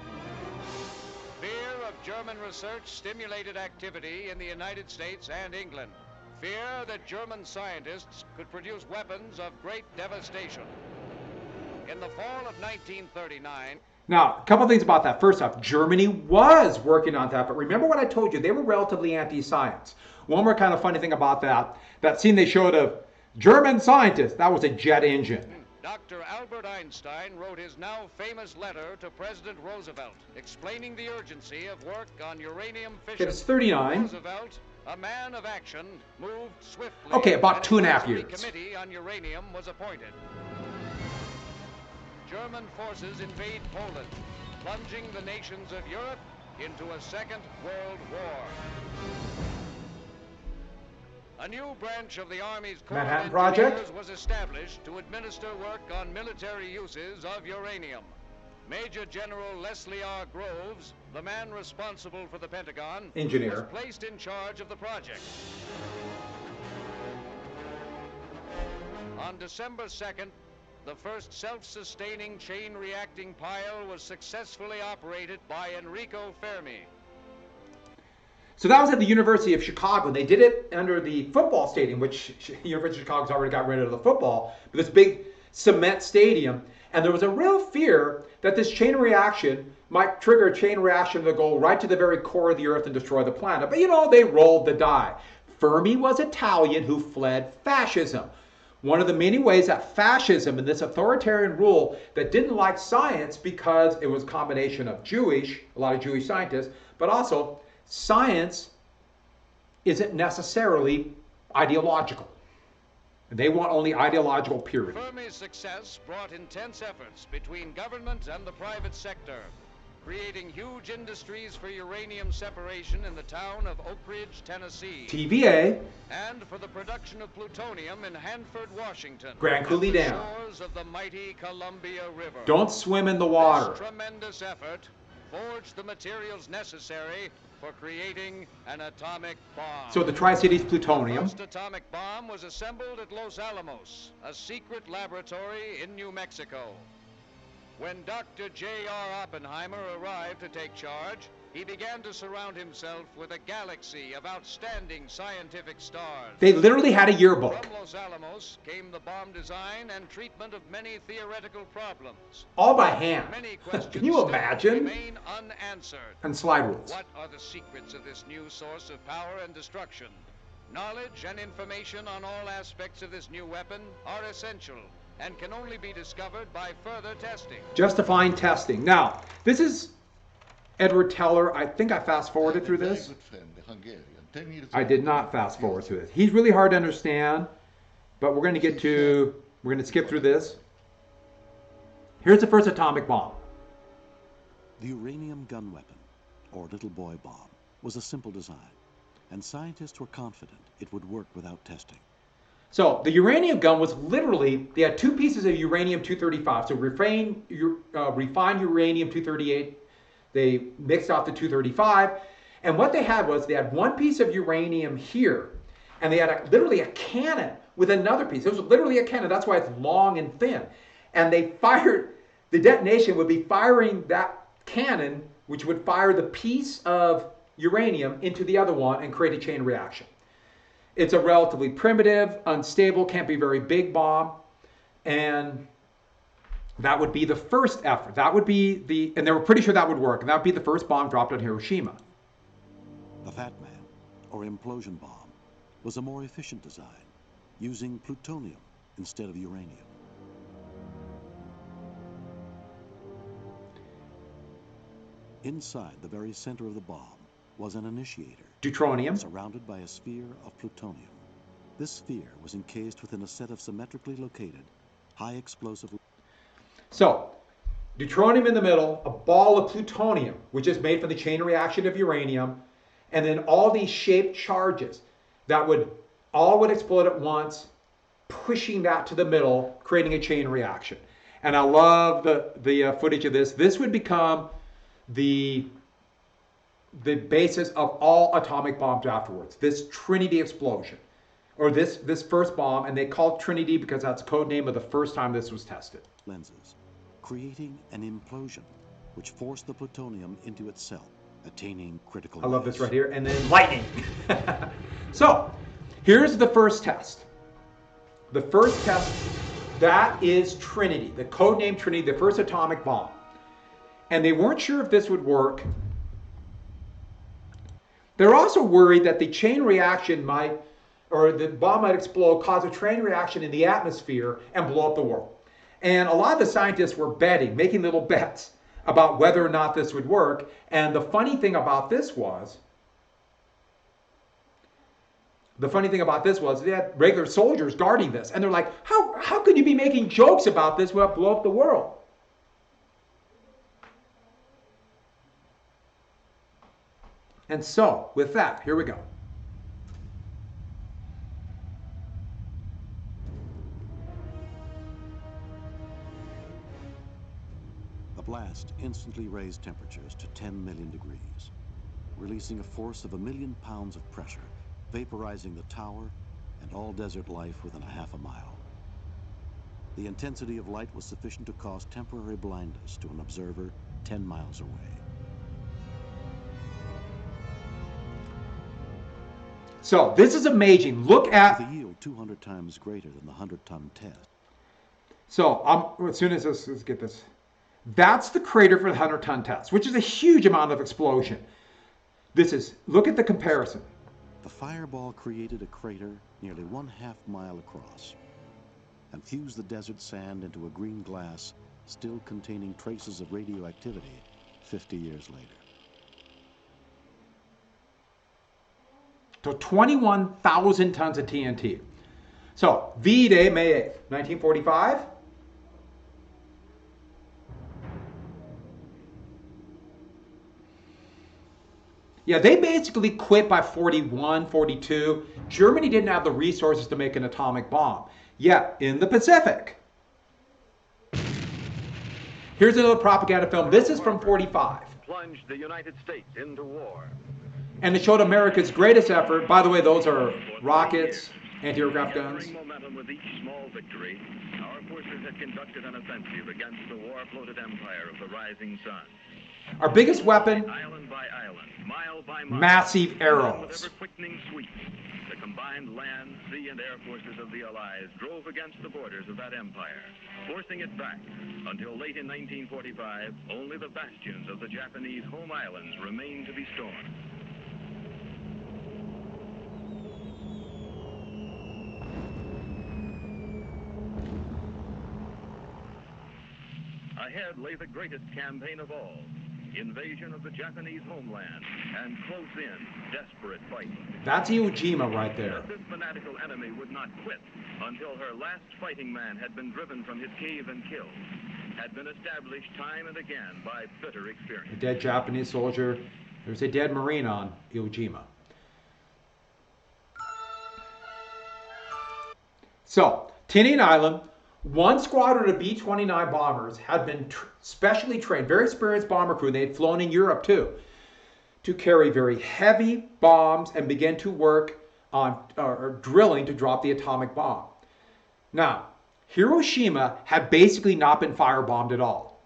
Fear of German research stimulated activity in the United States and England. Fear that German scientists could produce weapons of great devastation. In the fall of 1939... Now, a couple things about that. First off, Germany was working on that, but remember what I told you, they were relatively anti-science. One more kind of funny thing about that scene they showed of German scientists, that was a jet engine. Dr. Albert Einstein wrote his now famous letter to President Roosevelt, explaining the urgency of work on uranium fission. It's 39. Roosevelt, a man of action, moved swiftly. Okay, about 2.5 advisory years. Committee on uranium was appointed. German forces invade Poland, plunging the nations of Europe into a Second World War. A new branch of the Army's Corps Manhattan of Project Engineers was established to administer work on military uses of uranium. Major General Leslie R. Groves, the man responsible for the Pentagon, engineer, was placed in charge of the project. On December 2nd, the first self-sustaining chain-reacting pile was successfully operated by Enrico Fermi. So that was at the University of Chicago. They did it under the football stadium, which University of Chicago's already got rid of the football, but this big cement stadium. And there was a real fear that this chain reaction might trigger a chain reaction that go right to the very core of the Earth and destroy the planet. But you know, they rolled the die. Fermi was Italian who fled fascism. One of the many ways that fascism and this authoritarian rule that didn't like science because it was a combination of Jewish, a lot of Jewish scientists, but also science isn't necessarily ideological. They want only ideological purity. Fermi's success brought intense efforts between government and the private sector. creating huge industries for uranium separation in the town of Oak Ridge, Tennessee. TVA. And for the production of plutonium in Hanford, Washington. Grand Coulee Dam. At the shores of the mighty Columbia River. Don't swim in the water. This tremendous effort forged the materials necessary for creating an atomic bomb. So the Tri-Cities plutonium. The first atomic bomb was assembled at Los Alamos, a secret laboratory in New Mexico. When Dr. J.R. Oppenheimer arrived to take charge, he began to surround himself with a galaxy of outstanding scientific stars. They literally had a yearbook. From Los Alamos came the bomb design and treatment of many theoretical problems. All by hand. Many questions Can you imagine? remain unanswered. And slide rules. What are the secrets of this new source of power and destruction? Knowledge and information on all aspects of this new weapon are essential and can only be discovered by further testing. Justifying testing. Now, this is Edward Teller. I think I fast forwarded through this. I did not fast forward through this. He's really hard to understand, but we're going to skip through this. Here's the first atomic bomb. The uranium gun weapon, or little boy bomb, was a simple design, and scientists were confident it would work without testing. So the uranium gun was literally, they had two pieces of uranium-235. So refined uranium-238, they mixed off the 235. And what they had was they had one piece of uranium here, and they had literally a cannon with another piece. It was literally a cannon. That's why it's long and thin. And they fired, the detonation would be firing that cannon, which would fire the piece of uranium into the other one and create a chain reaction. It's a relatively primitive, unstable, can't be very big bomb. And that would be the first effort. That would be and they were pretty sure that would work. And that would be the first bomb dropped on Hiroshima. The Fat Man, or implosion bomb, was a more efficient design, using plutonium instead of uranium. Inside the very center of the bomb was an initiator, Deuteronium, surrounded by a sphere of plutonium. This sphere was encased within a set of symmetrically located, high explosive... So, deuteronium in the middle, a ball of plutonium, which is made from the chain reaction of uranium, and then all these shaped charges that would explode at once, pushing that to the middle, creating a chain reaction. And I love the footage of this. This would become the basis of all atomic bombs afterwards. This Trinity explosion, or this first bomb, and they call it Trinity because that's the code name of the first time this was tested. Lenses, creating an implosion, which forced the plutonium into itself, attaining critical mass. I love this right here, and then lightning. So, here's the first test. The first test, that is Trinity, the code name Trinity, the first atomic bomb. And they weren't sure if this would work. They're also worried that the chain reaction the bomb might explode, cause a chain reaction in the atmosphere, and blow up the world. And a lot of the scientists were betting, making little bets about whether or not this would work. And the funny thing about this was they had regular soldiers guarding this. And they're like, how could you be making jokes about this without blow up the world? And so, with that, here we go. The blast instantly raised temperatures to 10 million degrees, releasing a force of 1 million pounds of pressure, vaporizing the tower and all desert life within a half a mile. The intensity of light was sufficient to cause temporary blindness to an observer 10 miles away. So this is amazing. Look at the yield 200 times greater than the 100-ton test. So as soon as let's get this. That's the crater for the 100-ton test, which is a huge amount of explosion. Look at the comparison. The fireball created a crater nearly 1/2 mile across and fused the desert sand into a green glass still containing traces of radioactivity 50 years later. So 21,000 tons of TNT. So V-Day, May 8th, 1945. Yeah, they basically quit by 41, 42. Germany didn't have the resources to make an atomic bomb. Yet, in the Pacific, here's another propaganda film. This is from 45. Plunged the United States into war. And it showed America's greatest effort. By the way, those are rockets, anti-aircraft guns. Gathering momentum with each small victory, our forces had conducted an offensive against the war-bloated empire of the rising sun. Our biggest weapon, Island by island, mile by mile, massive with arrows. ever-quickening sweep, the combined land, sea, and air forces of the Allies drove against the borders of that empire, forcing it back until late in 1945, only the bastions of the Japanese home islands remained to be stormed. Ahead lay the greatest campaign of all, invasion of the Japanese homeland, and close-in, desperate fight. That's Iwo Jima right there. But this fanatical enemy would not quit until her last fighting man had been driven from his cave and killed, had been established time and again by bitter experience. A dead Japanese soldier. There's a dead Marine on Iwo Jima. So, Tinian Island, one squadron of B-29 bombers had been specially trained, very experienced bomber crew. They had flown in Europe too, to carry very heavy bombs and begin to work on drilling to drop the atomic bomb. Now, Hiroshima had basically not been firebombed at all.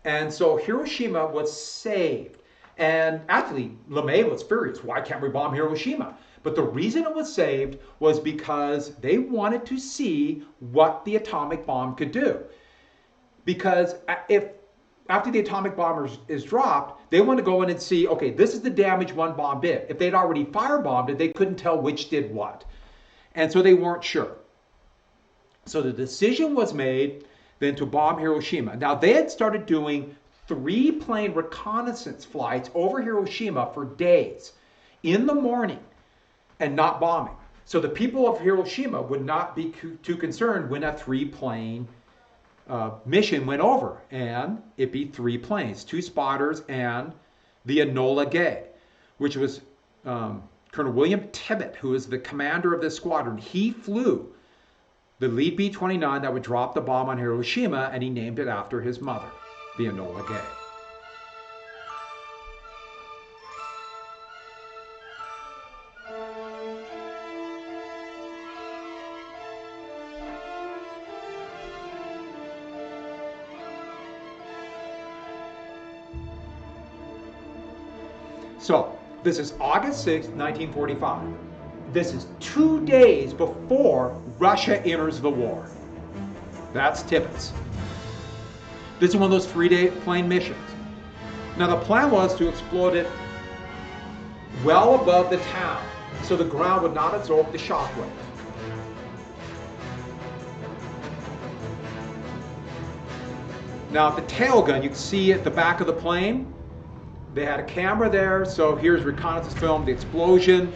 And so Hiroshima was saved. And actually, LeMay was furious. Why can't we bomb Hiroshima? But the reason it was saved was because they wanted to see what the atomic bomb could do. Because if after the atomic bomb is dropped, they want to go in and see, okay, this is the damage one bomb did. If they'd already firebombed it, they couldn't tell which did what. And so they weren't sure. So the decision was made then to bomb Hiroshima. Now, they had started doing 3-plane reconnaissance flights over Hiroshima for days in the morning and not bombing. So the people of Hiroshima would not be too concerned when a 3-plane mission went over. And it'd be 3 planes, 2 spotters and the Enola Gay, which was Colonel William Tibbett, who is the commander of this squadron. He flew the lead B-29 that would drop the bomb on Hiroshima, and he named it after his mother, the Enola Gay. So, this is August 6, 1945. This is 2 days before Russia enters the war. That's Tibbetts. This is one of those 3-day plane missions. Now, the plan was to explode it well above the town, so the ground would not absorb the shockwave. Now, the tail gun, you can see at the back of the plane, they had a camera there, so here's reconnaissance film, the explosion.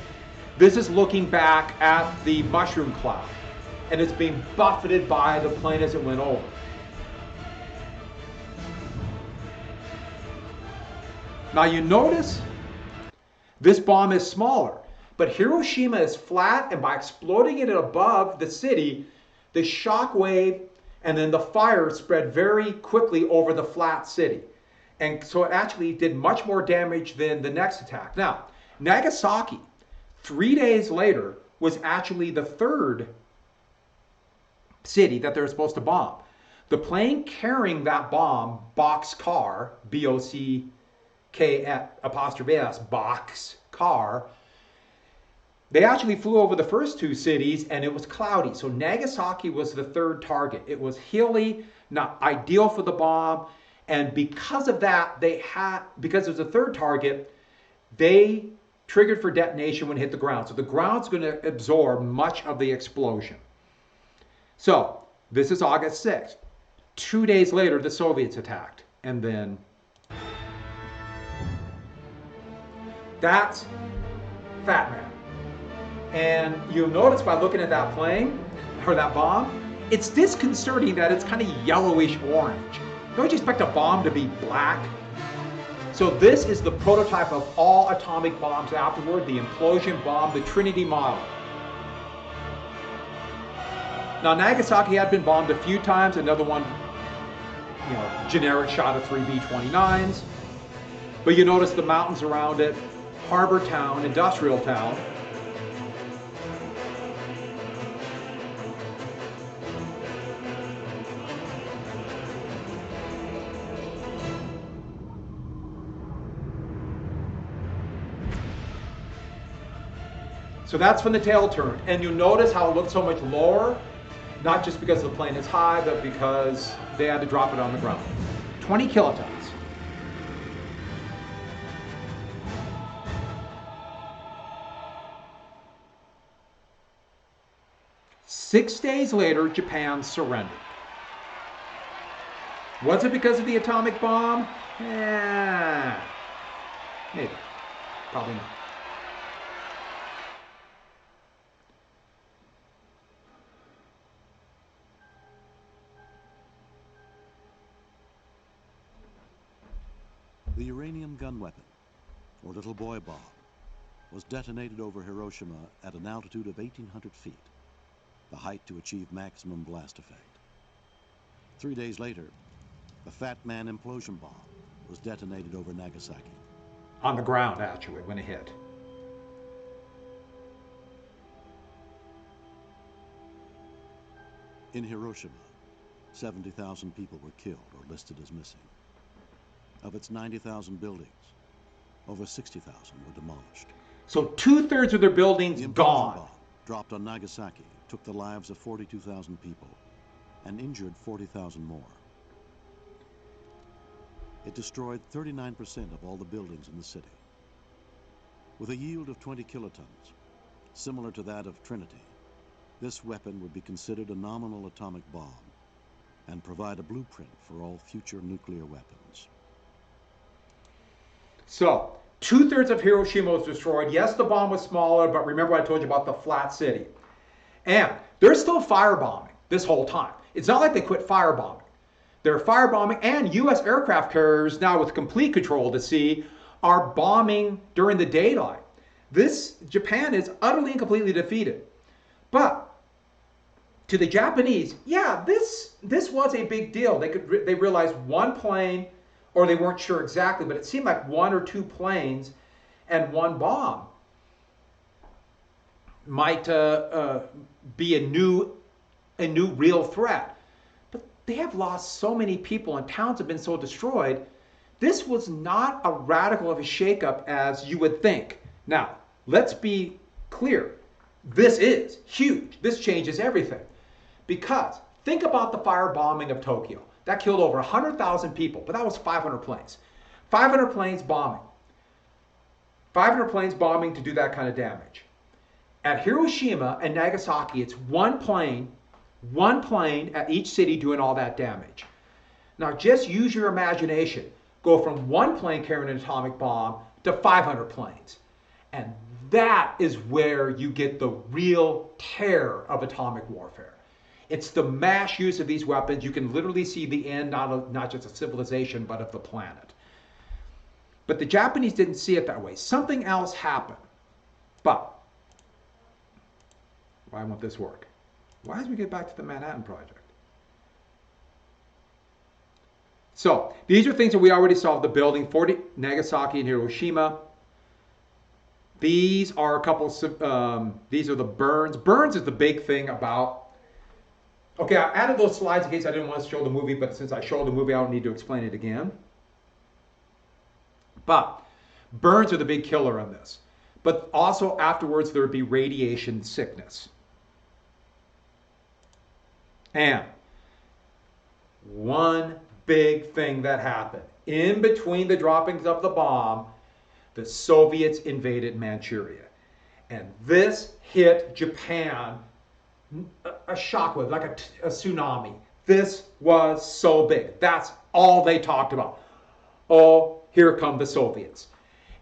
This is looking back at the mushroom cloud, and it's being buffeted by the plane as it went over. Now you notice this bomb is smaller, but Hiroshima is flat, and by exploding it above the city, the shock wave and then the fire spread very quickly over the flat city. And so it actually did much more damage than the next attack. Now, Nagasaki, 3 days later, was actually the 3rd city that they were supposed to bomb. The plane carrying that bomb, Boxcar, B-O-C-K-'S, Boxcar, they actually flew over the first 2 cities, and it was cloudy. So Nagasaki was the 3rd target. It was hilly, not ideal for the bomb. And because of that, because it was a 3rd target, they triggered for detonation when it hit the ground. So the ground's going to absorb much of the explosion. So this is August 6th. 2 days later, the Soviets attacked. And then that's Fat Man. And you'll notice by looking at that plane, or that bomb, it's disconcerting that it's kind of yellowish orange. Don't you expect a bomb to be black? So this is the prototype of all atomic bombs afterward, the implosion bomb, the Trinity model. Now Nagasaki had been bombed a few times, another one, generic shot of 3 B-29s. But you notice the mountains around it, harbor town, industrial town. So that's when the tail turned. And you notice how it looked so much lower, not just because the plane is high, but because they had to drop it on the ground. 20 kilotons. Six days later, Japan surrendered. Was it because of the atomic bomb? Maybe. Probably not. The uranium gun weapon, or little boy bomb, was detonated over Hiroshima at an altitude of 1,800 feet, the height to achieve maximum blast effect. 3 days later, the Fat Man implosion bomb was detonated over Nagasaki. On the ground, actually, when it hit. In Hiroshima, 70,000 people were killed or listed as missing. Of its 90,000 buildings, over 60,000 were demolished. So 2/3 of their buildings The implosion gone. bomb dropped on Nagasaki took the lives of 42,000 people and injured 40,000 more. It destroyed 39% of all the buildings in the city. With a yield of 20 kilotons, similar to that of Trinity, this weapon would be considered a nominal atomic bomb and provide a blueprint for all future nuclear weapons. So 2/3 of Hiroshima was destroyed. Yes, the bomb was smaller, but remember I told you about the flat city. And they're still firebombing this whole time. It's not like they quit firebombing. They're firebombing, and U.S. aircraft carriers, now with complete control of the sea, are bombing during the daylight. Japan is utterly and completely defeated. But to the Japanese, yeah, this was a big deal. They realized one plane, or they weren't sure exactly, but it seemed like 1 or 2 planes and 1 bomb might be a new real threat. But they have lost so many people and towns have been so destroyed. This was not a radical of a shakeup as you would think. Now, let's be clear. This is huge. This changes everything. Because think about the firebombing of Tokyo. That killed over 100,000 people, but that was 500 planes. 500 planes bombing. 500 planes bombing to do that kind of damage. At Hiroshima and Nagasaki, it's one plane at each city doing all that damage. Now just use your imagination. Go from one plane carrying an atomic bomb to 500 planes. And that is where you get the real terror of atomic warfare. It's the mass use of these weapons. You can literally see the end, not just of civilization, but of the planet. But the Japanese didn't see it that way. Something else happened. But why won't this work? Why don't we get back to the Manhattan Project? So these are things that we already saw. The building, Nagasaki and Hiroshima. These are a couple, these are the burns. Burns is the big thing about, okay, I added those slides in case I didn't want to show the movie, but since I showed the movie, I don't need to explain it again. But burns are the big killer on this. But also afterwards, there would be radiation sickness. And one big thing that happened, in between the droppings of the bomb, the Soviets invaded Manchuria. And this hit Japan a shockwave, like a tsunami. This was so big. That's all they talked about. Oh, here come the Soviets.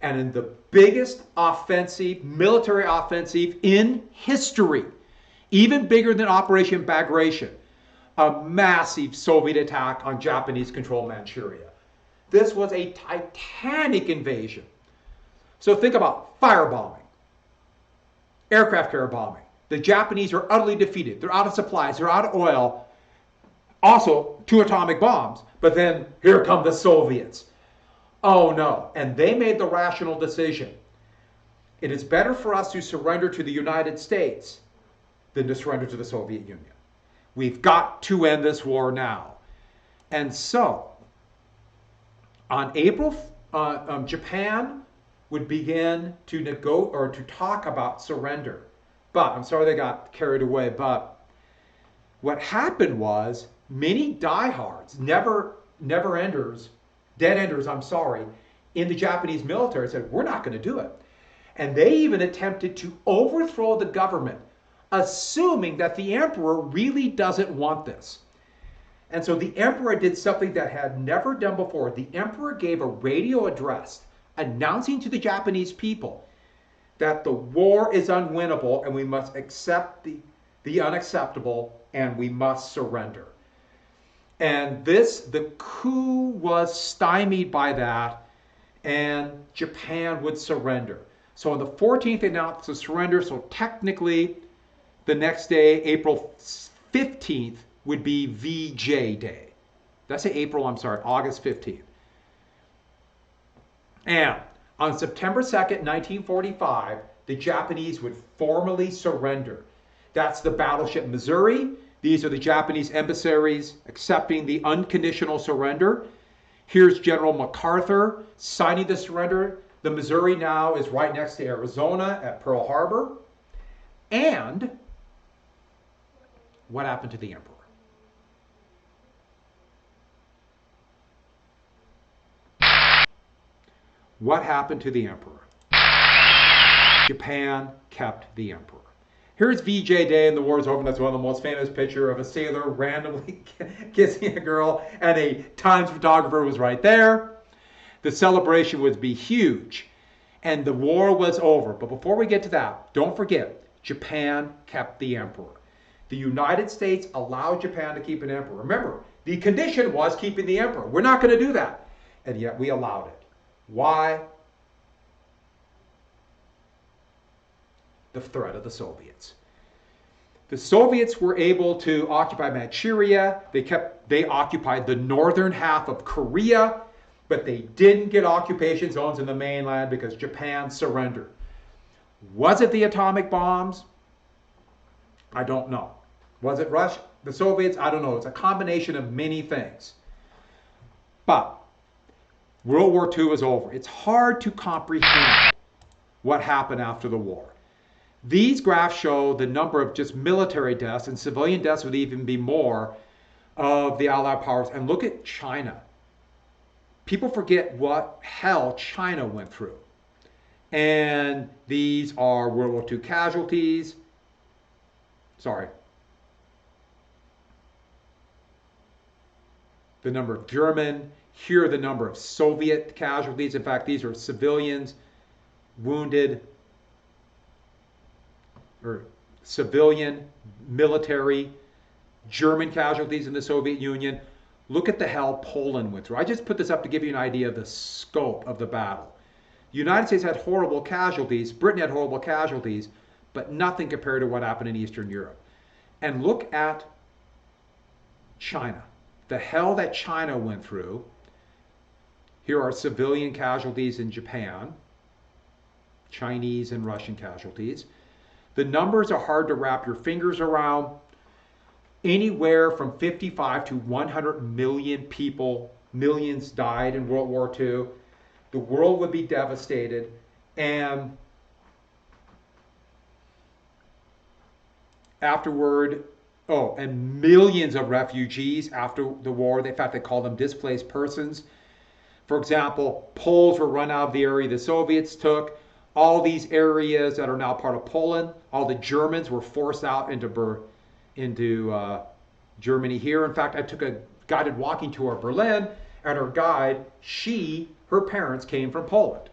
And in the biggest offensive, military offensive in history, even bigger than Operation Bagration, a massive Soviet attack on Japanese-controlled Manchuria. This was a titanic invasion. So think about firebombing, aircraft carrier bombing. The Japanese are utterly defeated. They're out of supplies. They're out of oil. Also, 2 atomic bombs. But then here come the Soviets. Oh no. And they made the rational decision. It is better for us to surrender to the United States than to surrender to the Soviet Union. We've got to end this war now. And so, on Japan would begin to talk about surrender. But I'm sorry they got carried away. But what happened was many diehards, never enders, dead enders, in the Japanese military said, we're not going to do it. And they even attempted to overthrow the government, assuming that the emperor really doesn't want this. And so the emperor did something that had never done before. The emperor gave a radio address announcing to the Japanese people that the war is unwinnable and we must accept the unacceptable and we must surrender. And the coup was stymied by that, and Japan would surrender. So on the 14th, they announced the surrender. So technically, the next day, April 15th, would be VJ Day. That's August 15th. And on September 2nd, 1945, the Japanese would formally surrender. That's the battleship Missouri. These are the Japanese emissaries accepting the unconditional surrender. Here's General MacArthur signing the surrender. The Missouri now is right next to Arizona at Pearl Harbor. And what happened to the emperor? What happened to the emperor? Japan kept the emperor. Here's VJ Day and the war's over. That's one of the most famous pictures of a sailor randomly kissing a girl, and a Times photographer was right there. The celebration would be huge, and the war was over. But before we get to that, don't forget, Japan kept the emperor. The United States allowed Japan to keep an emperor. Remember, the condition was keeping the emperor. We're not going to do that, and yet we allowed it. Why? The threat of the Soviets. The Soviets were able to occupy Manchuria. They occupied the northern half of Korea, but they didn't get occupation zones in the mainland because Japan surrendered. Was it the atomic bombs? I don't know. Was it Russia, the Soviets? I don't know. It's a combination of many things. But World War II is over. It's hard to comprehend what happened after the war. These graphs show the number of just military deaths, and civilian deaths would even be more, of the Allied powers. And look at China. People forget what hell China went through. And these are World War II casualties. Sorry. The number of German. Here are the number of Soviet casualties. In fact, these are civilians, wounded, or civilian, military, German casualties in the Soviet Union. Look at the hell Poland went through. I just put this up to give you an idea of the scope of the battle. The United States had horrible casualties. Britain had horrible casualties, but nothing compared to what happened in Eastern Europe. And look at China. The hell that China went through. Here are civilian casualties in Japan, Chinese and Russian casualties. The numbers are hard to wrap your fingers around. Anywhere from 55 to 100 million people, millions died in World War II. The world would be devastated. And afterward, and millions of refugees after the war. In fact, they call them displaced persons. For example, Poles were run out of the area the Soviets took. All these areas that are now part of Poland, all the Germans were forced out into Germany here. In fact, I took a guided walking tour of Berlin, and her guide, her parents came from Poland.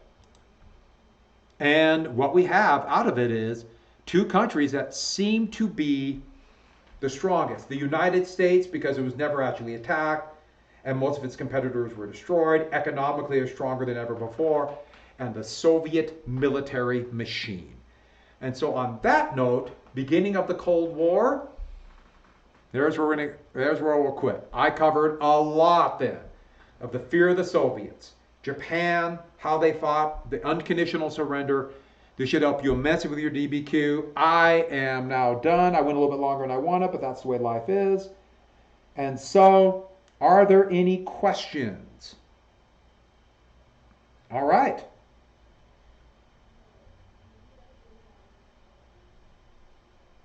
And what we have out of it is two countries that seem to be the strongest. The United States, because it was never actually attacked, and most of its competitors were destroyed. Economically, it was stronger than ever before, and the Soviet military machine. And so on that note, beginning of the Cold War, there's where we'll quit. I covered a lot then of the fear of the Soviets, Japan, how they fought, the unconditional surrender. This should help you immensely with your DBQ. I am now done. I went a little bit longer than I wanted, but that's the way life is. And so, are there any questions? All right.